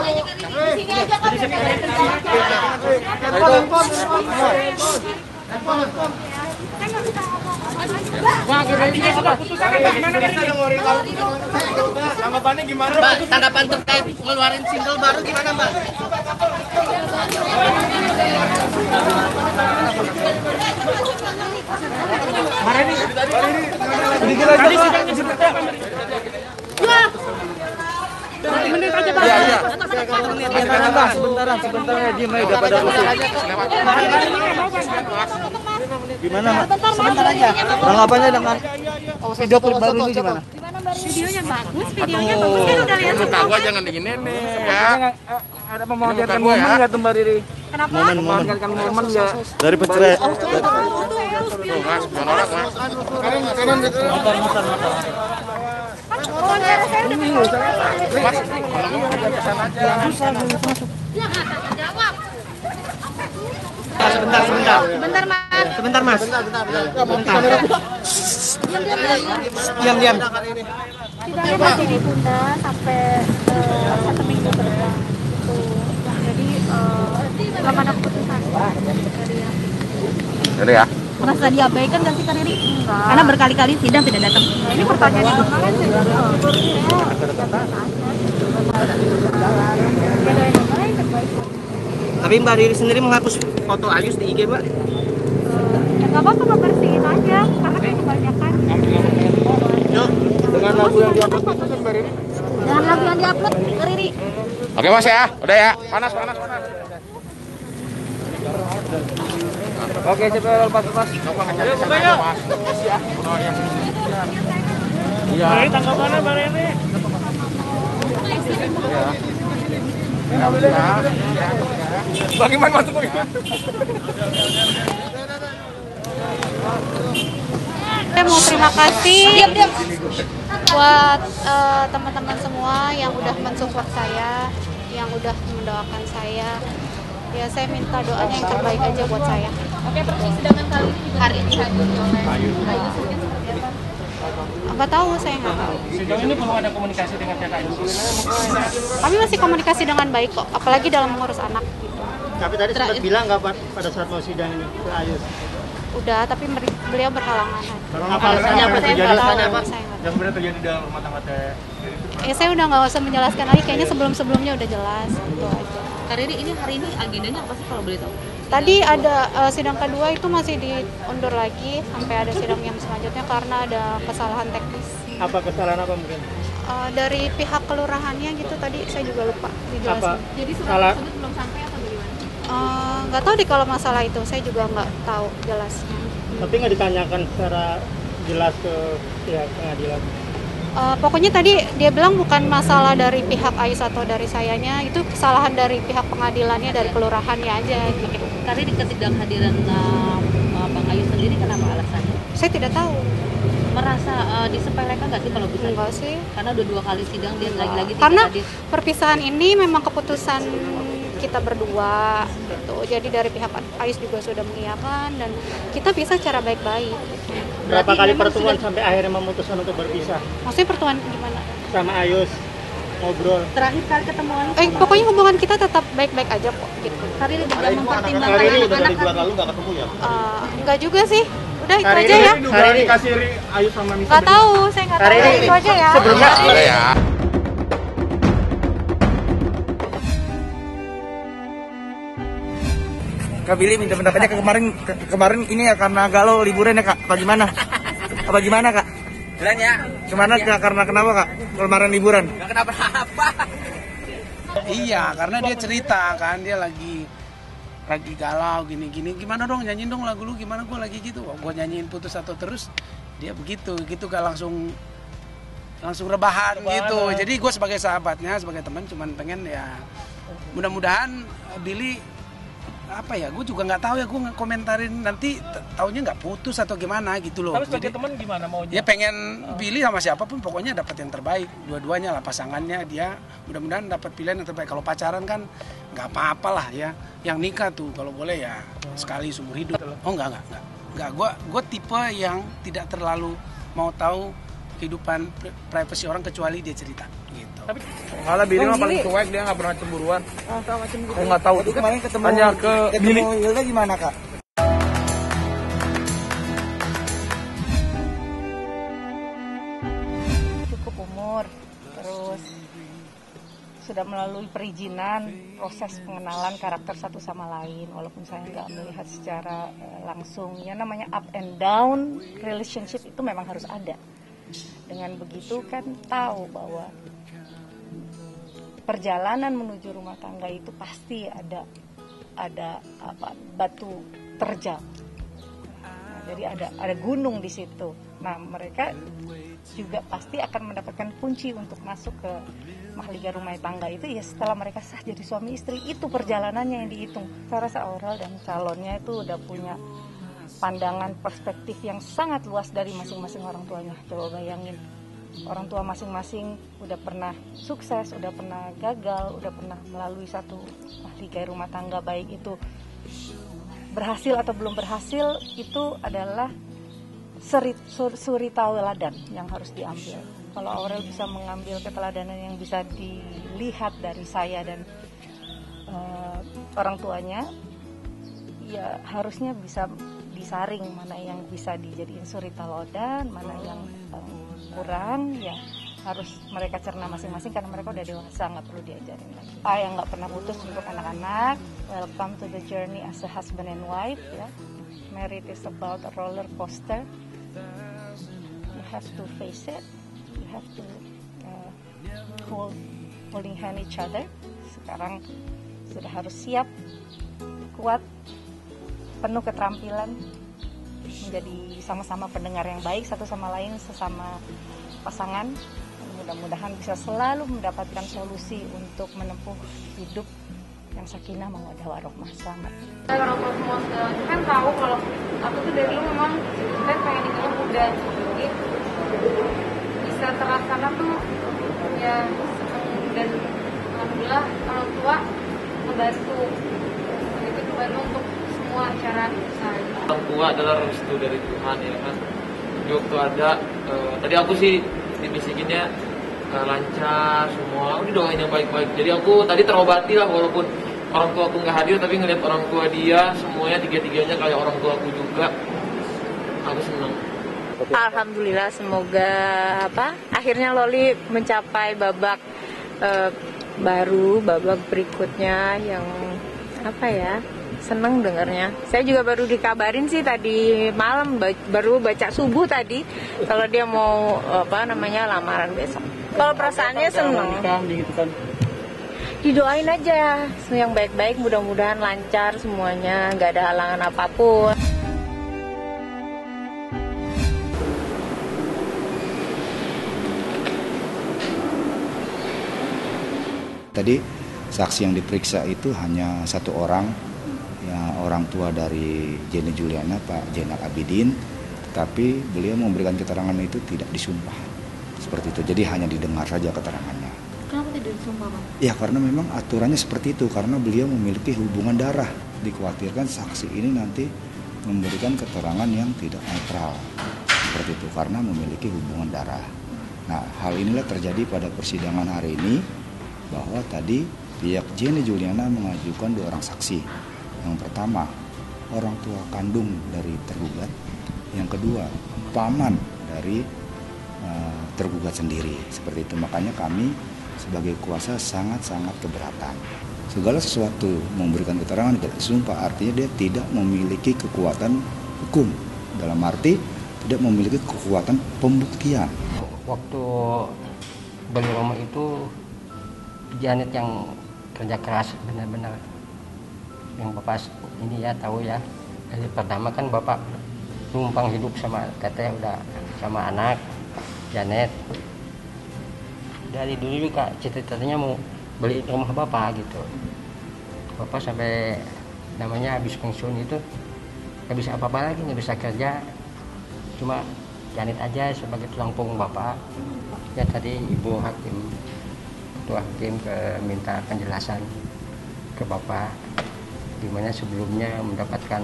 Di sini aja kan. Tanggapannya gimana, Mbak? Tanggapan terkait ngeluarin single baru gimana, Mbak? Menit aja, Bang. Iya. Sebentar ya, diam aja, udah pada rusuh. Gimana, Mak? Sebentar aja. Tanggapannya dengan video klip baru ini gimana? Videonya bagus kan udah lihat. Muka gua jangan diginiin nih, ya. Ada memanfaatkan momen nggak tuh Mbak Riri? Kenapa? Memanfaatkan momen nggak? Dari pencerai. Tuh, Mas, menolak, Mas. Mas, Sebentar, Mas. Diam. Sidangnya masih ditunda sampai 1 minggu ke depan gitu. Jadi belum ada keputusan dari yang jadi ya. Merasa diabaikan nggak sih, Kak Riri? enggak. Karena berkali-kali sidang tidak datang. Ini pertanyaan juga kan Tapi Mbak Riri sendiri menghapus foto Ayus di IG, Mbak? ya nggak apa-apa, ngebersihin aja karena kayak kebanyakan. Dengan lagu yang diupload itu kan Mbak Riri? Dengan lagu yang diupload, Kak Riri. Oke, Mas ya. Udah ya. Panas. Oke, coba lepas. Iya. Tanggapannya Mbak Rene. Bagaimana masuk bagaimana? Saya mau terima kasih buat teman-teman semua yang udah mensupport saya, yang udah mendoakan saya. Ya, saya minta doanya yang terbaik aja buat saya. Oke, terus sidangan kali ini juga hari ini dihadiri oleh Ayu mungkin seperti apa? Nggak tahu, saya nggak tahu. Sejauh ini belum ada komunikasi dengan pihak Ayu. Kami masih komunikasi dengan baik kok, apalagi dalam mengurus anak. Tapi tadi sempat bilang nggak Pak pada saat mau sidang ini ke Ayus? Udah, tapi beliau berhalangan. Apa alasannya apa? Saya nggak tahu, saya nggak tahu. Yang sebenarnya terjadi dalam rumah tangga teh. Ya, saya udah nggak usah menjelaskan lagi, kayaknya sebelum-sebelumnya udah jelas gitu aja. Kak Riri, ini hari ini agendanya apa sih kalau boleh tahu? Tadi ada sidang kedua itu masih diundur lagi sampai ada sidang yang selanjutnya karena ada kesalahan teknis. Apa kesalahan apa mungkin? Dari pihak kelurahannya gitu, tadi saya juga lupa dijelasin. Jadi surat Salah. tersebut belum sampai atau bagaimana? Nggak tahu deh kalau masalah itu, saya juga nggak tahu jelasnya. Tapi nggak ditanyakan secara jelas ke pihak pengadilan. Pokoknya tadi dia bilang bukan masalah dari pihak Ais atau dari sayanya, itu kesalahan dari pihak pengadilannya, dari kelurahannya aja gitu. Kak Riri, ketidakhadiran Bang Ayu sendiri kenapa alasannya? Saya tidak tahu. Merasa disepelekan nggak sih kalau bisa? Enggak sih. Karena udah 2 kali sidang dia lagi-lagi tidak Karena hadir. perpisahan ini memang keputusan kita berdua gitu. Jadi dari pihak Ais juga sudah mengiyakan dan kita bisa secara baik-baik. Berapa Berarti kali memang pertemuan sudah- sampai akhirnya memutuskan untuk berpisah Maksudnya pertemuan gimana? sama Ayus? Ngobrol. Terakhir kali ketemuan Pokoknya hubungan kita tetap baik-baik aja kok gitu. Kak Riri juga mempertimbangkan Kak Riri udah anak-anak dari bulan lalu nggak ketemu ya? Enggak juga sih. Udah itu Kak aja Riri, ya. Kak Riri. Kasih Ayu sama Nisa. Nggak tahu, saya nggak Kak tahu. Riri, Itu aja ya. sebelumnya Udah ya. Kak Billy minta pendapatnya kemarin ini ya karena galau liburan ya Kak, apa gimana? Apa gimana Kak? Bilang ya. Kemana Kak? Karena kenapa Kak? Kemarin liburan? Gak kenapa-apa. Iya, karena dia cerita kan dia lagi galau gini-gini. Gimana dong nyanyiin dong lagu lu gimana, gue lagi gitu. Gue nyanyiin putus atau terus dia begitu gak langsung rebahan gitu. Jadi gue sebagai sahabatnya, sebagai teman cuman pengen ya mudah-mudahan Billy apa ya, gue juga nggak tahu ya, gue komentarin nanti taunya nggak putus atau gimana gitu loh. Tapi sebagai Jadi, teman gimana maunya? ya pengen Billy sama siapapun pokoknya dapat yang terbaik, dua-duanya lah pasangannya, dia mudah-mudahan dapat pilihan yang terbaik. Kalau pacaran kan nggak apa-apa lah ya, yang nikah tuh kalau boleh ya sekali seumur hidup. Oh enggak, gue tipe yang tidak terlalu mau tahu kehidupan privasi orang kecuali dia cerita gitu. Malah bini mah paling cuek, dia nggak pernah cemburuan. Saya nggak tahu tuh kemarin ketemu hanya ke bini. Hilda gimana kak? Cukup umur, terus sudah melalui perizinan, proses pengenalan karakter satu sama lain, walaupun saya nggak melihat secara langsung. Ya namanya up and down relationship itu memang harus ada. Dengan begitu kan tahu bahwa perjalanan menuju rumah tangga itu pasti ada batu terjal. Nah, jadi ada gunung di situ. Nah, mereka juga pasti akan mendapatkan kunci untuk masuk ke mahligai rumah tangga itu ya setelah mereka sah jadi suami istri. Itu perjalanannya yang dihitung. Saya rasa Aurel dan calonnya itu udah punya pandangan perspektif yang sangat luas dari masing-masing orang tuanya. Coba bayangin, orang tua masing-masing udah pernah sukses, udah pernah gagal, udah pernah melalui satu mahligai rumah tangga, baik itu berhasil atau belum berhasil, itu adalah suri tauladan yang harus diambil. Kalau Aurel bisa mengambil keteladanan yang bisa dilihat dari saya dan orang tuanya, ya harusnya bisa disaring mana yang bisa dijadiin suri tauladan, mana yang kurang, ya harus mereka cerna masing-masing karena mereka udah dewasa, nggak perlu diajarin lagi. Yang nggak pernah putus untuk anak-anak, welcome to the journey as a husband and wife. Ya, married is about a roller coaster. You have to face it. You have to holding hand each other. Sekarang sudah harus siap, kuat, penuh keterampilan, menjadi sama-sama pendengar yang baik satu sama lain, sesama pasangan. Mudah-mudahan bisa selalu mendapatkan solusi untuk menempuh hidup yang sakinah mawaddah warahmah. Selamat. Orang tua semua kan tahu kalau aku tuh dari dulu memang kan pengen nikahnya muda, jadi bisa terlaksana tuh ya, dan alhamdulillah orang tua membantu, itu membantu untuk semua cara saya. Orang tua adalah restu dari Tuhan ya kan. Di waktu ada tadi aku sih dibisikinnya lancar semua, udah doain yang baik-baik. Jadi aku tadi terobati lah, walaupun orang tua aku nggak hadir, tapi ngeliat orang tua dia semuanya tiga-tiganya kayak orang tua aku juga, aku senang. Alhamdulillah, semoga akhirnya Loli mencapai babak baru, babak berikutnya yang seneng dengarnya. Saya juga baru dikabarin sih tadi malam, baru baca subuh tadi kalau dia mau lamaran besok. Kalau perasaannya seneng. Didoain aja yang baik-baik, mudah-mudahan lancar semuanya, nggak ada halangan apapun. Tadi saksi yang diperiksa itu hanya satu orang, ya, orang tua dari Jenny Juliana, Pak Zainal Abidin, tapi beliau memberikan keterangan itu tidak disumpah, seperti itu. Jadi hanya didengar saja keterangannya. Kenapa tidak disumpah, Bang? Ya karena memang aturannya seperti itu, karena beliau memiliki hubungan darah. Dikhawatirkan saksi ini nanti memberikan keterangan yang tidak netral, seperti itu, karena memiliki hubungan darah. Nah, hal inilah terjadi pada persidangan hari ini, bahwa tadi pihak Jenny Juliana mengajukan 2 orang saksi. Yang pertama, orang tua kandung dari tergugat. Yang kedua, paman dari tergugat sendiri. Seperti itu, makanya kami sebagai kuasa sangat-sangat keberatan. Segala sesuatu memberikan keterangan tidak disumpah, artinya dia tidak memiliki kekuatan hukum. Dalam arti tidak memiliki kekuatan pembuktian. Waktu beli rumah itu Janet yang kerja keras benar-benar, yang Bapak ini ya tahu ya. Dari pertama kan Bapak numpang hidup sama teteh, udah sama anak Janet. Dari dulu juga cita-citanya mau beli rumah Bapak gitu. Bapak sampai namanya habis pensiun itu nggak bisa apa-apa lagi, nggak bisa kerja, cuma Janet aja sebagai tulang punggung Bapak. Ya tadi Ibu Hakim, Ketua Hakim minta penjelasan ke Bapak, dimana sebelumnya mendapatkan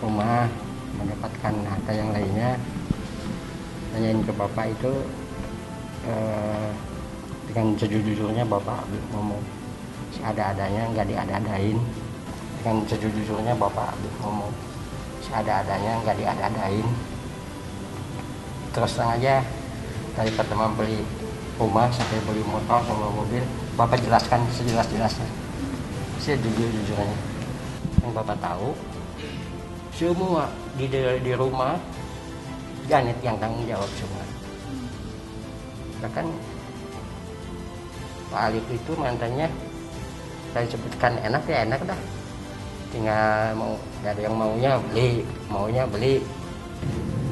rumah, mendapatkan harta yang lainnya, nanyain ke bapak itu dengan sejujurnya bapak ngomong seada-adanya, nggak diada-adain. Dengan sejujurnya bapak ngomong seada-adanya, nggak diada-adain. Terus terang aja dari pertama beli rumah sampai beli motor sama mobil, bapak jelaskan sejelas-jelasnya, sejujur-jujurnya. Yang bapak tahu semua di rumah Janet yang tanggung jawab semua. Bahkan Pak Alif itu mantannya saya sebutkan enak ya enak dah, tinggal mau ada yang maunya beli.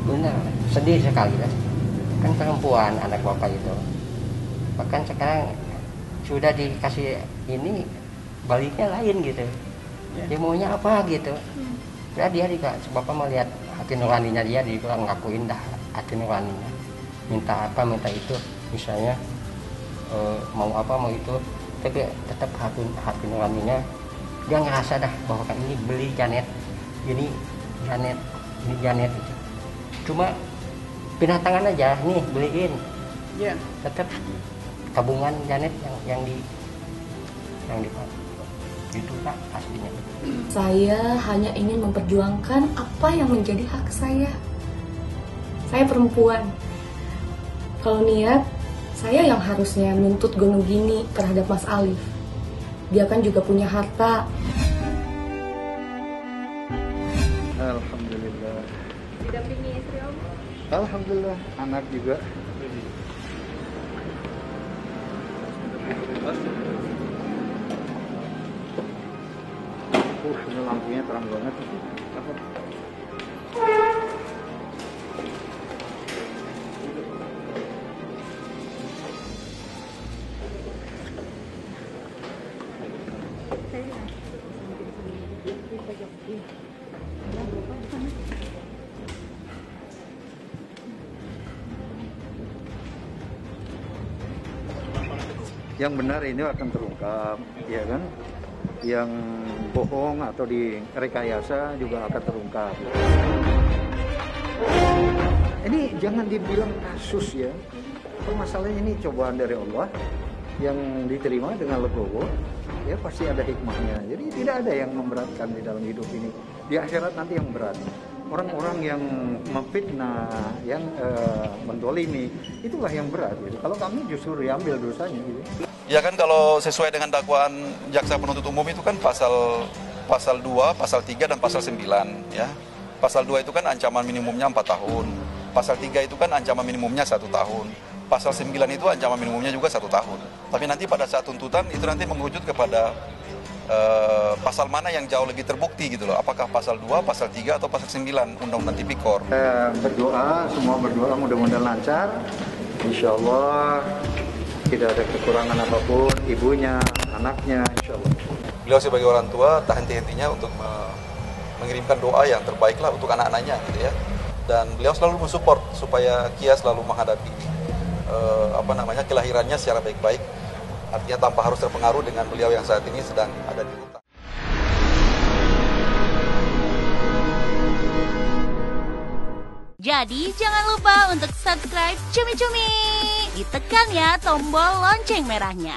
Benar, sedih sekali kan, kan perempuan anak bapak itu. Bahkan sekarang sudah dikasih ini baliknya lain gitu, dia maunya apa gitu. Ya dia juga bapak melihat hati nuraninya dia ngakuin dah hati nuraninya, minta apa minta itu, misalnya mau apa mau itu, tapi tetap hati nuraninya dia ngerasa dah bahwa kan ini beli Janet, ini Janet itu. Cuma pindah tangan aja nih beliin, tetap tabungan Janet yang itu Pak aslinya. Saya hanya ingin memperjuangkan apa yang menjadi hak saya. Saya perempuan. Kalau niat, saya yang harusnya menuntut gunung gini terhadap Mas Alif. Dia kan juga punya harta. Alhamdulillah. Didampingi istri Om? Alhamdulillah, anak juga. Ini lampunya terang banget. Yang benar ini akan terungkap, ya kan? Yang bohong atau direkayasa juga akan terungkap. Ini jangan dibilang kasus ya. Masalahnya ini cobaan dari Allah yang diterima dengan legowo, ya pasti ada hikmahnya. Jadi tidak ada yang memberatkan di dalam hidup ini. Di akhirat nanti yang berat. Orang-orang yang memfitnah, yang mendolimi, itulah yang berat. Gitu. Kalau kami justru diambil dosanya. Gitu. Ya kan kalau sesuai dengan dakwaan jaksa penuntut umum itu kan pasal 2, pasal 3 dan pasal 9 ya. Pasal 2 itu kan ancaman minimumnya 4 tahun. Pasal 3 itu kan ancaman minimumnya 1 tahun. Pasal 9 itu ancaman minimumnya juga 1 tahun. Tapi nanti pada saat tuntutan itu nanti mengerucut kepada pasal mana yang jauh lebih terbukti gitu loh. Apakah pasal 2, pasal 3 atau pasal 9 Undang-Undang Tipikor. Berdoa, semua berdoa mudah-mudahan lancar. Insya Allah tidak ada kekurangan apapun, ibunya, anaknya, insya Allah. Beliau sebagai orang tua tak henti-hentinya untuk mengirimkan doa yang terbaik lah untuk anak-anaknya gitu ya. Dan beliau selalu mensupport supaya Kia selalu menghadapi kelahirannya secara baik-baik. Artinya tanpa harus terpengaruh dengan beliau yang saat ini sedang ada di rutan. Jadi jangan lupa untuk subscribe Cumi Cumi. Ditekan ya tombol lonceng merahnya.